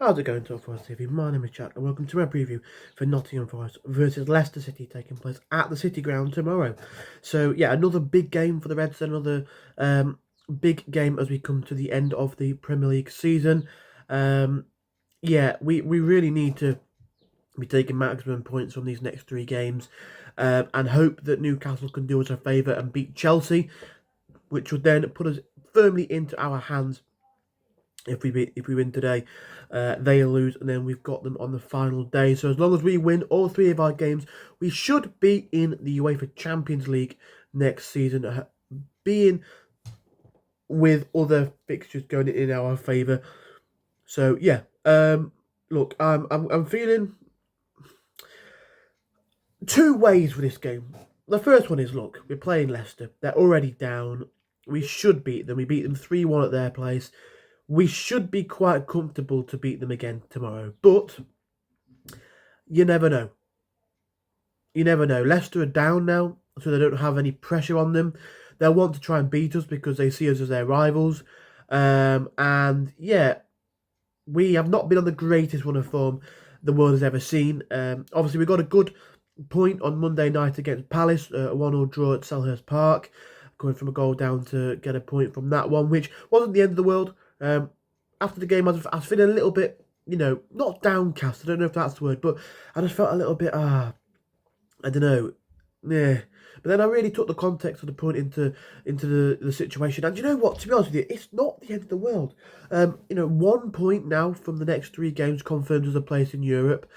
How's it going, Top Forest TV? My name is Jack, and welcome to my preview for Nottingham Forest versus Leicester City, taking place at the City Ground tomorrow. So, yeah, another big game for the Reds, another big game as we come to the end of the Premier League season. Yeah, we really need to be taking maximum points from these next three games, and hope that Newcastle can do us a favour and beat Chelsea, which would then put us firmly into our hands. If we win today, they lose, and then we've got them on the final day. So as long as we win all three of our games, we should be in the UEFA Champions League next season, being with other fixtures going in our favour. So yeah, look, I'm feeling two ways for this game. The first one is, look, we're playing Leicester. They're already down. We should beat them. We beat them 3-1 at their place. We should be quite comfortable to beat them again tomorrow. But you never know. You never know. Leicester are down now, so they don't have any pressure on them. They'll want to try and beat us because they see us as their rivals. And yeah, we have not been on the greatest run of form the world has ever seen. Obviously, we got a good point on Monday night against Palace, a 1-1 draw at Selhurst Park, going from a goal down to get a point from that one, which wasn't the end of the world. After the game, I was feeling a little bit, not downcast. I don't know if that's the word, but I just felt a little bit, I don't know, yeah. But then I really took the context of the point into the situation. And you know what? To be honest with you, it's not the end of the world. 1 point now from the next three games confirms us a place in Europe,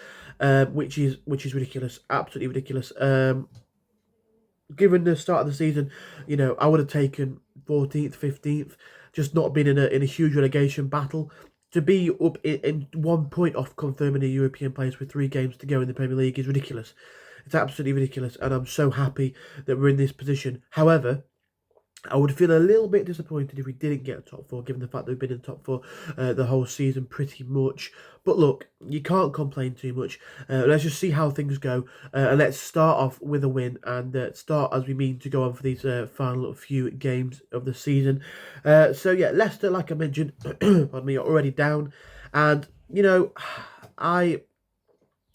which is ridiculous, absolutely ridiculous. Given the start of the season, I would have taken 14th, 15th, just not been in a huge relegation battle. To be up in 1 point off confirming a European place with 3 games to go in the Premier League is ridiculous. It's absolutely ridiculous, and I'm so happy that we're in this position. However, I would feel a little bit disappointed if we didn't get a top 4, given the fact that we've been in the top 4 the whole season pretty much. But look, you can't complain too much. Let's just see how things go, and let's start off with a win, and start as we mean to go on for these final few games of the season. So yeah, Leicester, like I mentioned, pardon me, are already down, and I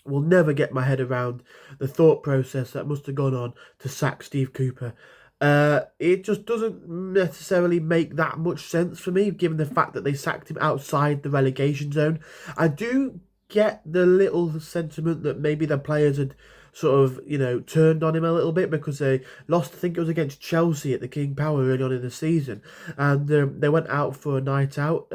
will never get my head around the thought process that must have gone on to sack Steve Cooper. It just doesn't necessarily make that much sense for me, given the fact that they sacked him outside the relegation zone. I do get the little sentiment that maybe the players had sort of, turned on him a little bit because they lost, I think it was against Chelsea at the King Power early on in the season. And they went out for a night out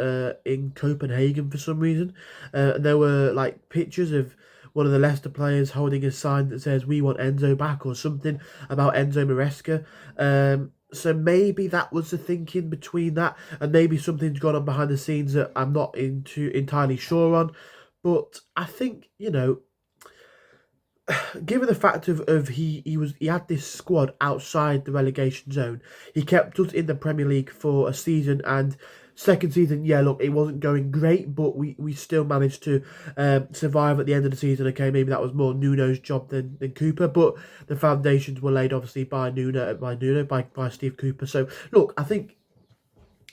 in Copenhagen for some reason. And there were like pictures of one of the Leicester players holding a sign that says "We want Enzo back" or something about Enzo Maresca. So maybe that was the thinking between that, and maybe something's gone on behind the scenes that I'm not entirely sure on. But I think, given the fact of he had this squad outside the relegation zone, he kept us in the Premier League for a season, and second season, yeah, look, it wasn't going great, but we still managed to survive at the end of the season. Okay, maybe that was more Nuno's job than Cooper, but the foundations were laid obviously by Steve Cooper. So look, I think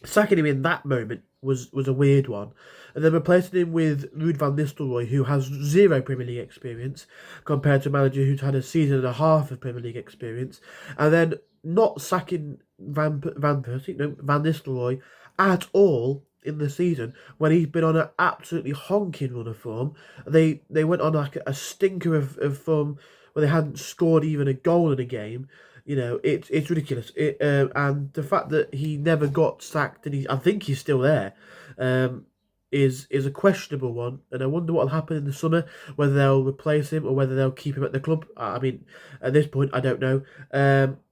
sacking him in that moment was a weird one. And then replacing him with Ruud van Nistelrooy, who has 0 Premier League experience, compared to a manager who's had a season and a half of Premier League experience. And then not sacking Van Nistelrooy at all in the season when he's been on an absolutely honking run of form. They went on like a stinker of form where they hadn't scored even a goal in a game. It's ridiculous. And the fact that he never got sacked, and I think he's still there, is a questionable one. And I wonder what will happen in the summer, whether they'll replace him or whether they'll keep him at the club. I mean, at this point, I don't know.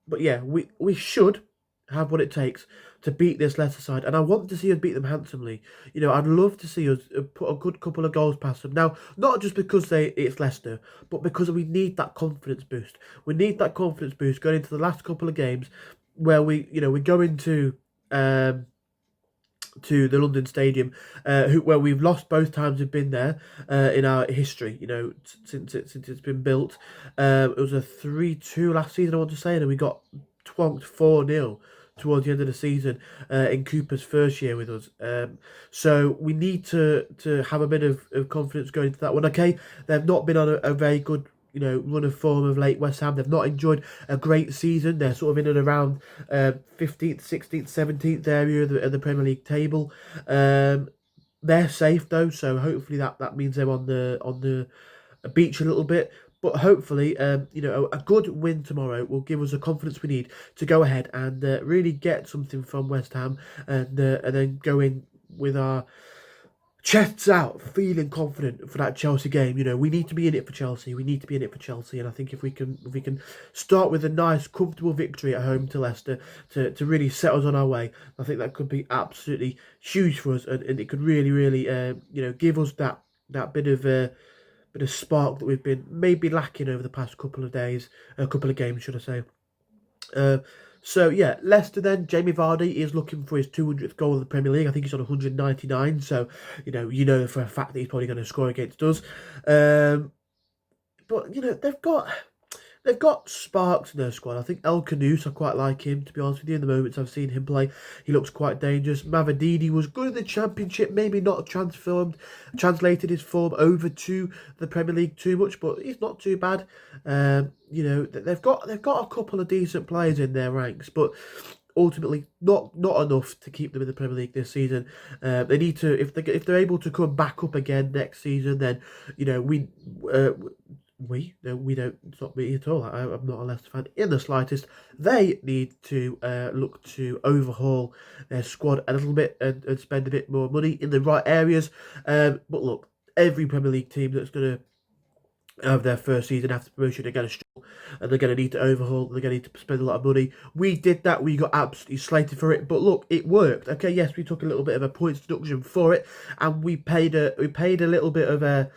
But yeah, we should have what it takes to beat this Leicester side, and I want to see us beat them handsomely. I'd love to see us put a good couple of goals past them. Now, not just because it's Leicester, but because we need that confidence boost. We need that confidence boost going into the last couple of games where we go into to the London Stadium, where we've lost both times we've been there in our history. Since it's been built. It was a 3-2 last season, I want to say, and we got twonked 4-0 towards the end of the season in Cooper's first year with us. So we need to have a bit of confidence going into that one. Okay, they've not been on a very good run of form of late. West Ham, they've not enjoyed a great season. They're sort of in and around 15th, 16th, 17th area of the Premier League table. They're safe though, so hopefully that means they're on the beach a little bit. But hopefully, a good win tomorrow will give us the confidence we need to go ahead and really get something from West Ham, and then go in with our chests out, feeling confident for that Chelsea game. We need to be in it for Chelsea. We need to be in it for Chelsea, and I think if we can start with a nice, comfortable victory at home to Leicester to really set us on our way, I think that could be absolutely huge for us, and it could really, really, give us that bit of spark that we've been maybe lacking over the past couple of games, should I say. So yeah, Leicester then, Jamie Vardy is looking for his 200th goal in the Premier League. I think he's on 199, so you know for a fact that he's probably going to score against us. But they've got sparks in their squad. I think El Canouse, I quite like him, to be honest with you. In the moments I've seen him play, he looks quite dangerous. Mavadini was good in the Championship, maybe not translated his form over to the Premier League too much, but he's not too bad. They've got a couple of decent players in their ranks, but ultimately not enough to keep them in the Premier League this season. They need to, if they're able to come back up again next season, then we don't. It's not me at all. I'm not a Leicester fan in the slightest. They need to look to overhaul their squad a little bit and spend a bit more money in the right areas. But look, every Premier League team that's going to have their first season after promotion, they're going to struggle, and they're going to need to overhaul. They're going to need to spend a lot of money. We did that. We got absolutely slated for it, but look, it worked. Okay, yes, we took a little bit of a points deduction for it, and we paid a little bit of a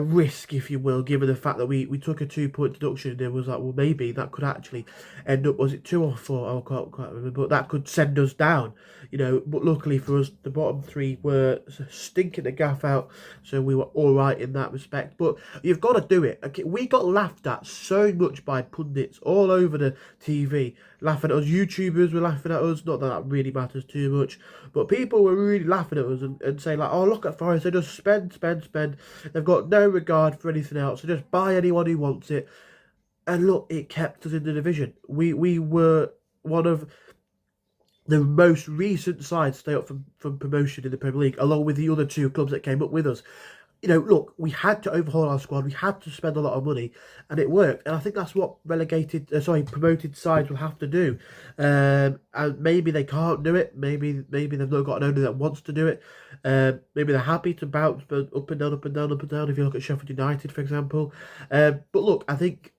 risk, if you will, given the fact that we took a 2-point deduction, and it was like, well, maybe that could actually end up, was it 2 or 4? I can't quite remember, but that could send us down, but luckily for us, the bottom 3 were stinking the gaff out, so we were all right in that respect. But you've got to do it. Okay, we got laughed at so much by pundits all over the TV, laughing at us. YouTubers were laughing at us, not that that really matters too much, but people were really laughing at us and saying like, oh, look at Forest, they just spend. They've got no regard for anything else. They just buy anyone who wants it. And look, it kept us in the division. We were one of the most recent sides to stay up from promotion in the Premier League, along with the other 2 clubs that came up with us. Look, we had to overhaul our squad. We had to spend a lot of money, and it worked. And I think that's what promoted sides will have to do. And maybe they can't do it. Maybe they've not got an owner that wants to do it. Maybe they're happy to bounce up and down, up and down, up and down. If you look at Sheffield United, for example. But look, I think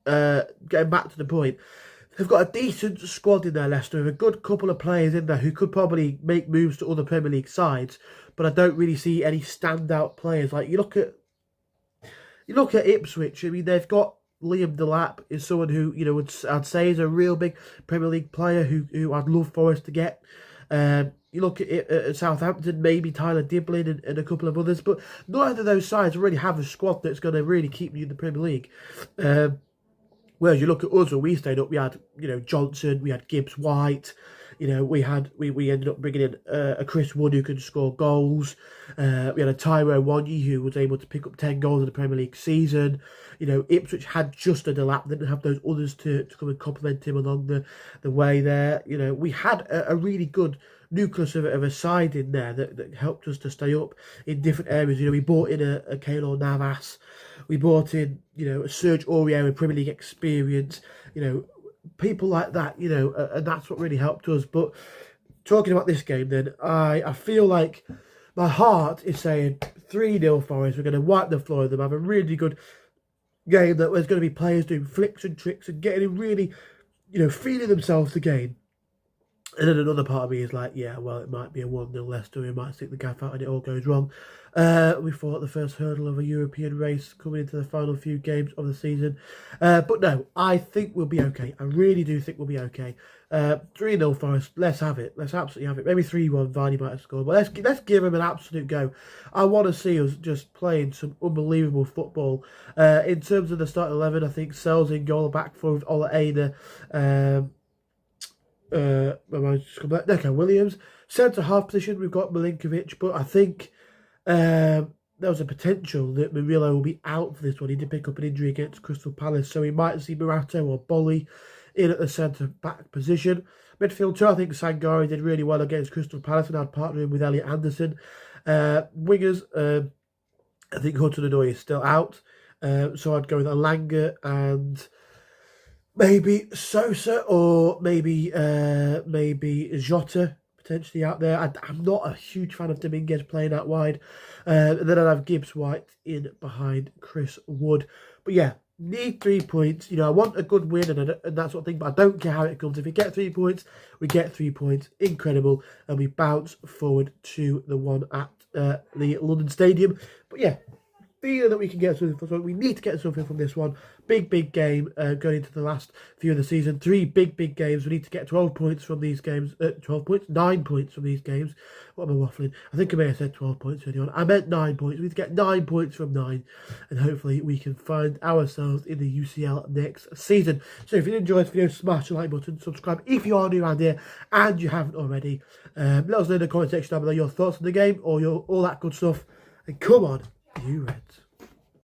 getting back to the point, they've got a decent squad in there, Leicester, with a good couple of players in there who could probably make moves to other Premier League sides, but I don't really see any standout players. Like, you look at Ipswich. I mean, they've got Liam Delap, is someone who, I'd say is a real big Premier League player who I'd love Forest to get. You look at Southampton, maybe Tyler Diblin and a couple of others, but neither of those sides really have a squad that's going to really keep you in the Premier League. Whereas you look at us, when we stayed up, we had, Johnson, we had Gibbs White, we ended up bringing in a Chris Wood who could score goals. We had a Tyrone Wanyi who was able to pick up 10 goals in the Premier League season. Ipswich had just a Delap, didn't have those others to come and complement him along the way there. We had a really good nucleus of a side in there that helped us to stay up in different areas. We brought in a Keylor Navas. We brought in, a Serge Aurier with Premier League experience, people like that, and that's what really helped us. But talking about this game then, I feel like my heart is saying 3-0 Forest. We're going to wipe the floor of them, have a really good game that there's going to be players doing flicks and tricks and getting in really, feeling themselves the game. And then another part of me is like, yeah, well, it might be a 1-0 Leicester. We might stick the gaff out and it all goes wrong. We fought the first hurdle of a European race coming into the final few games of the season. But no, I think we'll be okay. I really do think we'll be okay. 3-0 Forest. Let's have it. Let's absolutely have it. Maybe 3-1. Vardy might have scored. But let's give him an absolute go. I want to see us just playing some unbelievable football. In terms of the starting 11, I think Sells in goal, back for Ola Aina. Okay, Williams. Centre half position, we've got Milinkovic, but I think there was a potential that Murillo will be out for this one. He did pick up an injury against Crystal Palace, so we might see Murato or Bolly in at the centre back position. Midfield too, I think Sangari did really well against Crystal Palace, and I'd partner him with Elliot Anderson. Wingers, I think Hudson-Odoi is still out, so I'd go with Alanga and maybe Sosa or maybe Jota potentially out there. I'm not a huge fan of Dominguez playing out wide. And then I'd have Gibbs White in behind Chris Wood. But yeah, need 3 points. You know, I want a good win and that sort of thing, but I don't care how it comes. If we get 3 points, we get 3 points. Incredible. And we bounce forward to the one at the London Stadium. But yeah, feeling that we can get something from this. We need to get something from this one. Big game going into the last few of the season. 3 big games. We need to get 12 points from these games. 12 points? 9 points from these games. What am I waffling? I think I may have said 12 points earlier on. I meant 9 points. We need to get 9 points from 9. And hopefully we can find ourselves in the UCL next season. So if you enjoyed this video, smash the like button. Subscribe if you are new around here and you haven't already. Let us know in the comment section down below your thoughts on the game or all that good stuff. And come on, you Reds.